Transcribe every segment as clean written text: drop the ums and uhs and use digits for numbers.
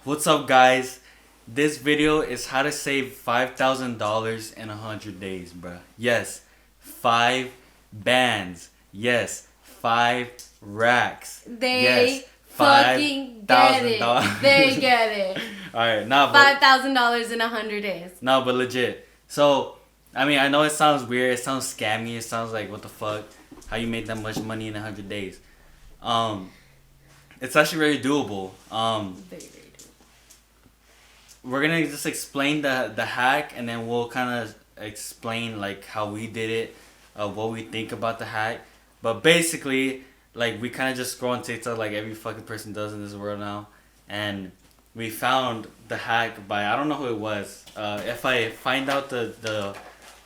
What's up, guys? This video is how to save $5,000 in 100 days, bruh. Yes, 5 bands. Yes, 5 racks. They yes, fucking get it. $5,000. They get it. Alright, nah, but $5,000 in 100 days. no, but legit. So, I mean, I know it sounds weird. It sounds scammy. It sounds like, what the fuck? How you made that much money in 100 days? It's actually very doable. Very, very doable. We're gonna just explain the hack, and then we'll kind of explain like how we did it, what we think about the hack. But basically, like, we kind of just scroll on TikTok like every fucking person does in this world now, and we found the hack by, I don't know who it was. If I find out the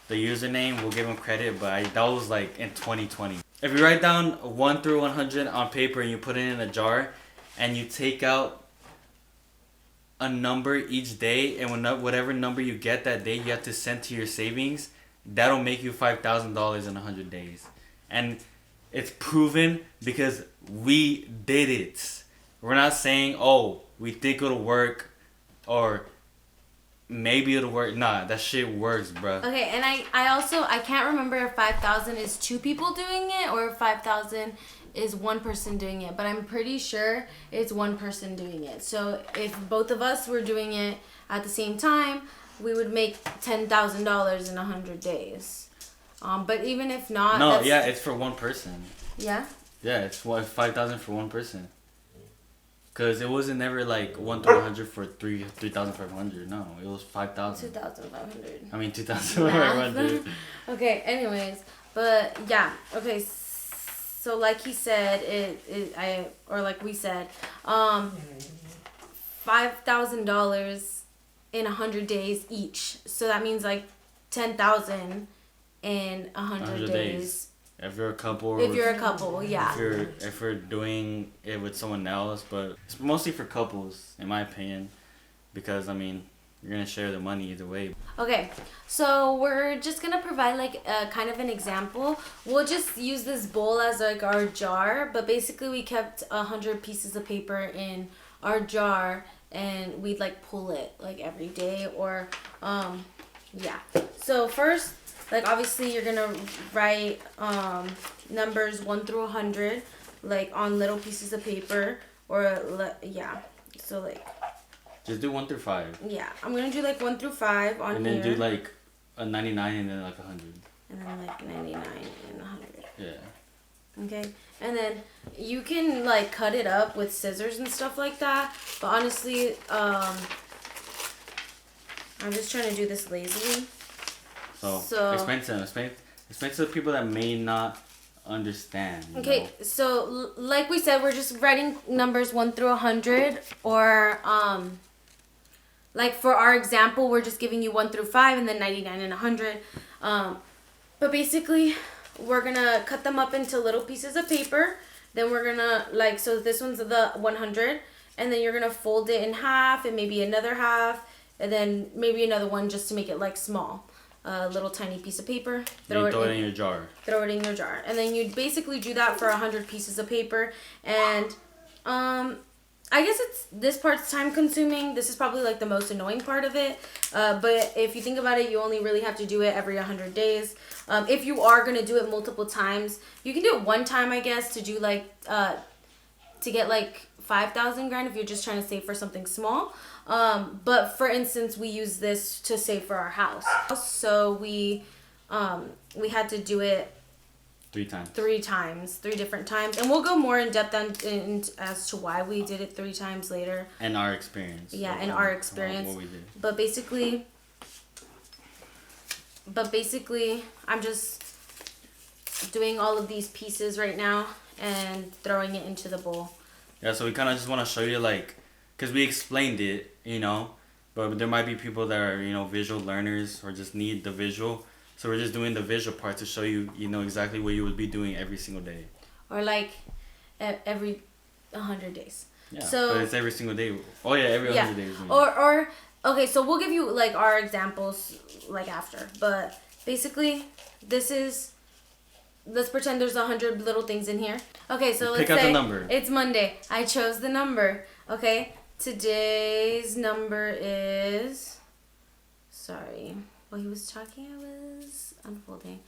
username, we'll give him credit. But that was like in 2020. If you write down 1 through 100 on paper and you put it in a jar, and you take out a number each day, and whatever number you get that day, you have to send to your savings. That'll make you $5,000 in 100 days, and it's proven because we did it. We're not saying, oh, we think it'll work, or maybe it'll work. Nah, that shit works, bruh. Okay, and I also, I can't remember if 5,000 is 2 people doing it or if 5,000 is 1 person doing it, but I'm pretty sure it's 1 person doing it. So if both of us were doing it at the same time, we would make $10,000 in 100 days. But even if not, No, yeah, it's for 1 person. Yeah. Yeah, it's 5,000 for 1 person. Cause it wasn't never like 1 through 100 for 3,500. No, it was 5,000. 2,500. I mean 2,500. Okay. Anyways, but yeah. Okay. So like he said, like we said, $5,000 in 100 days each. So that means like 10,000 in 100 days. If you're a couple. If you're a couple, yeah. If you're doing it with someone else, but it's mostly for couples, in my opinion, because I mean, you're gonna share the money either way. Okay, so we're just gonna provide like a kind of an example. We'll just use this bowl as like our jar, but basically we kept 100 pieces of paper in our jar, and we'd like pull it like every day, or yeah. So first, like, obviously you're gonna write numbers 1 through 100 like on little pieces of paper, or yeah. So like, just do 1 through 5. Yeah, I'm gonna do like 1 through 5 on and here. then do like a 99 and then like 100. And then like 99 and 100. Yeah. Okay, and then you can like cut it up with scissors and stuff like that. But honestly, I'm just trying to do this lazily. So explain to them. Explain to the people that may not understand. Okay, know? So like we said, we're just writing numbers 1 through 100, or like for our example, we're just giving you 1 through 5 and then 99 and 100. But basically, we're gonna cut them up into little pieces of paper. Then we're gonna like, so this one's the 100, and then you're gonna fold it in half, and maybe another half, and then maybe another one just to make it like small. A little tiny piece of paper. Throw it in your jar. Throw it in your jar, and then you basically do that for 100 pieces of paper. And I guess this part's time consuming. This is probably like the most annoying part of it. But if you think about it, you only really have to do it every 100 days. If you are gonna do it multiple times, you can do it one time, I guess, to do like to get like 5,000 grand if you're just trying to save for something small. But for instance, we use this to save for our house. So we had to do it 3 times. 3 different times, and we'll go more in depth as to why we did it 3 times later. And our experience. Yeah, and our experience. What we did. But basically, I'm just doing all of these pieces right now and throwing it into the bowl. Yeah, so we kind of just want to show you, like, because we explained it, you know, but there might be people that are, you know, visual learners or just need the visual. So we're just doing the visual part to show you, you know, exactly what you would be doing every single day. Or like every 100 days. Yeah, so, but it's every single day. Oh, yeah, every 100 days. Or okay, so we'll give you, like, our examples, like, after. But basically, this is let's pretend there's 100 little things in here. Okay, so let's Pick out say the number. it's Monday. I chose the number. Okay, today's number is. Sorry, while he was talking, I was unfolding.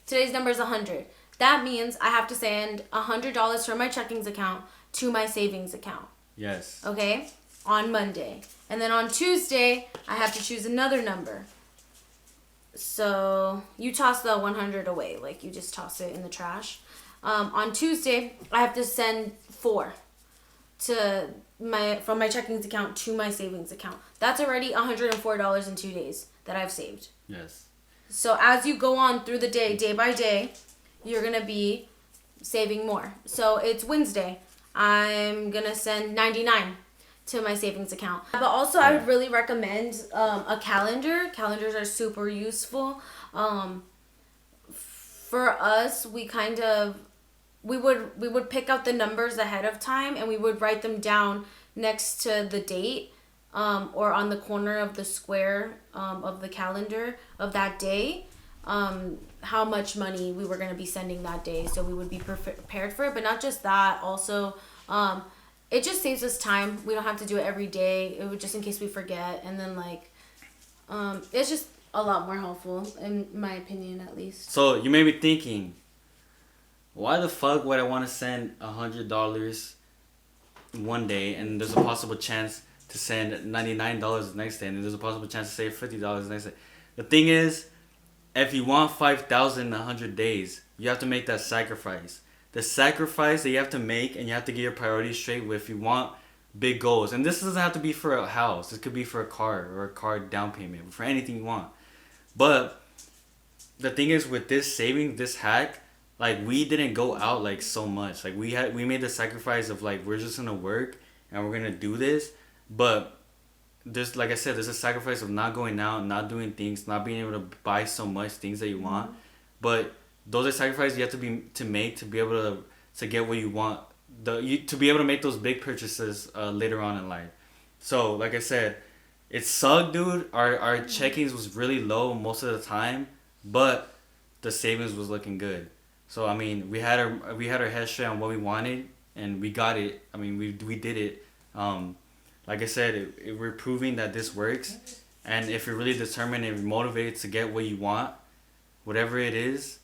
Today's number is 100. That means I have to send $100 from my checkings account to my savings account. Yes. Okay, on Monday, and then on Tuesday I have to choose another number. So you toss the 100 away, like you just toss it in the trash. On Tuesday, I have to send 4 from my checkings account to my savings account. That's already $104 in 2 days that I've saved. Yes. So as you go on through the day by day, you're gonna be saving more. So it's Wednesday. I'm gonna send 99 to my savings account. But also, I would really recommend a calendar. Calendars are super useful. For us, we would pick out the numbers ahead of time, and we would write them down next to the date, or on the corner of the square of the calendar of that day. How much money we were going to be sending that day, so we would be prepared for it. But not just that, also it just saves us time. We don't have to do it every day. It would just in case we forget. And then it's just a lot more helpful, in my opinion, at least. So you may be thinking, why the fuck would I want to send $100 one day and there's a possible chance to send $99 the next day, and there's a possible chance to save $50 the next day? The thing is, if you want 5,000 in 100 days, you have to make that sacrifice. The sacrifice that you have to make, and you have to get your priorities straight with, if you want big goals. And this doesn't have to be for a house. This could be for a car or a car down payment, for anything you want. But the thing is, with this saving, this hack, like, we didn't go out like so much. Like, we made the sacrifice of like, we're just gonna work and we're gonna do this. But there's, like I said, there's a sacrifice of not going out, not doing things, not being able to buy so much things that you want. But those are sacrifices you have to make to be able to get what you want. To be able to make those big purchases later on in life. So like I said, it sucked, dude. Our checkings was really low most of the time, but the savings was looking good. So I mean, we had our head straight on what we wanted, and we got it. I mean, we did it. Like I said, we're proving that this works, and if you're really determined and motivated to get what you want, whatever it is,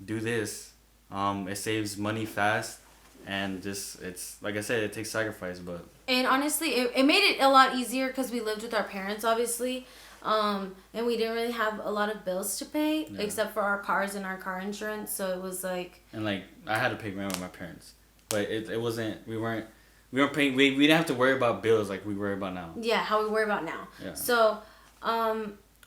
do this. It saves money fast, and just, it's like I said, it takes sacrifice, but. And honestly, it made it a lot easier because we lived with our parents, obviously, and we didn't really have a lot of bills to pay except for our cars and our car insurance. So it was like. And like, I had to pay rent with my parents, but it wasn't. We weren't paying. We didn't have to worry about bills like we worry about now. Yeah, how we worry about now. Yeah. So,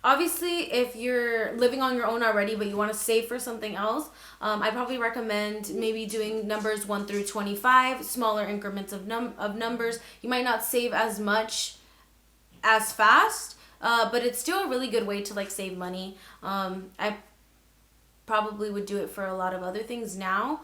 obviously, if you're living on your own already, but you want to save for something else, I probably recommend maybe doing numbers 1 through 25, smaller increments of numbers. You might not save as much as fast, but it's still a really good way to like save money. I probably would do it for a lot of other things now.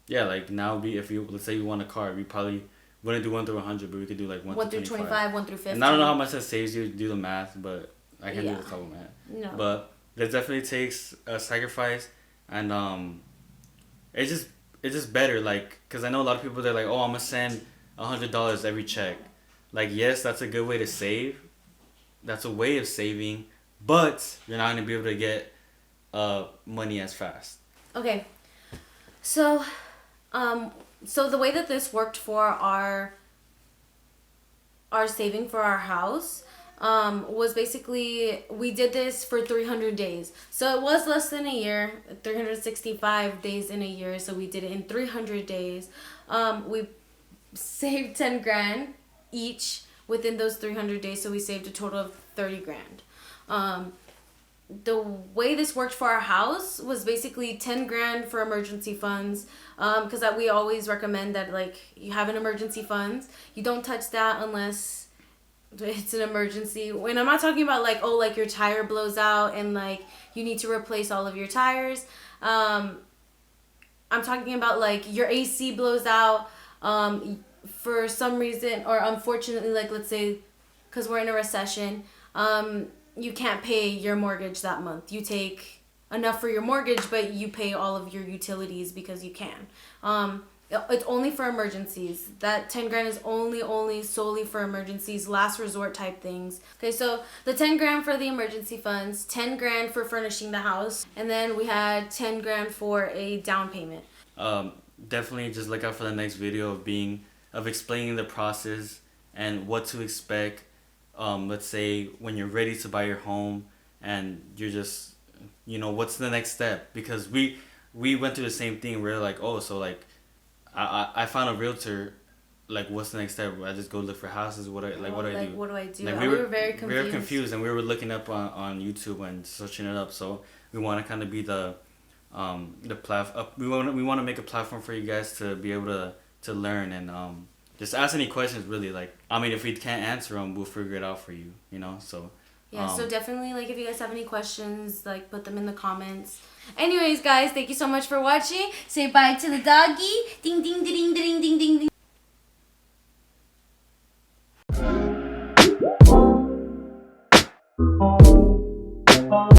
Yeah, like now, let's say you want a car, we probably wouldn't do 1 through 100, but we could do like 1 through 25, 1 through 50. And I don't know how much that saves you to do the math, but I can't do the total math. No. But it definitely takes a sacrifice, and it's just better, like, because I know a lot of people, they're like, oh, I'm gonna send $100 every check. Like, yes, that's a good way to save. That's a way of saving, but you're not gonna be able to get money as fast. Okay, so the way that this worked for our saving for our house was basically, we did this for 300 days. So it was less than a year, 365 days in a year. So we did it in 300 days. We saved 10 grand each within those 300 days. So we saved a total of 30 grand. The way this worked for our house was basically 10 grand for emergency funds, because we always recommend that, like, you have an emergency funds. You don't touch that unless it's an emergency. When I'm not talking about like, oh, like your tire blows out and like you need to replace all of your tires. I'm talking about like your AC blows out for some reason, or unfortunately, like, let's say because we're in a recession, you can't pay your mortgage that month. You take enough for your mortgage, but you pay all of your utilities because you can. It's only for emergencies. That 10 grand is only solely for emergencies, last resort type things. Okay, so the 10 grand for the emergency funds, 10 grand for furnishing the house, and then we had 10 grand for a down payment. Definitely just look out for the next video of explaining the process and what to expect. Let's say when you're ready to buy your home and you're just, what's the next step? Because we went through the same thing. We're like, oh, so like I found a realtor. Like, what's the next step? I just go look for houses. What do I do? What do I do? Like, we were very confused. We were confused, and we were looking up on YouTube and searching it up. So we want to kind of be the we want to make a platform for you guys to be able to learn and just ask any questions. Really, like, I mean, if we can't answer them, we'll figure it out for you. So. Yeah, so definitely, like, if you guys have any questions, like, put them in the comments. Anyways, guys, thank you so much for watching. Say bye to the doggy. Ding, ding, ding,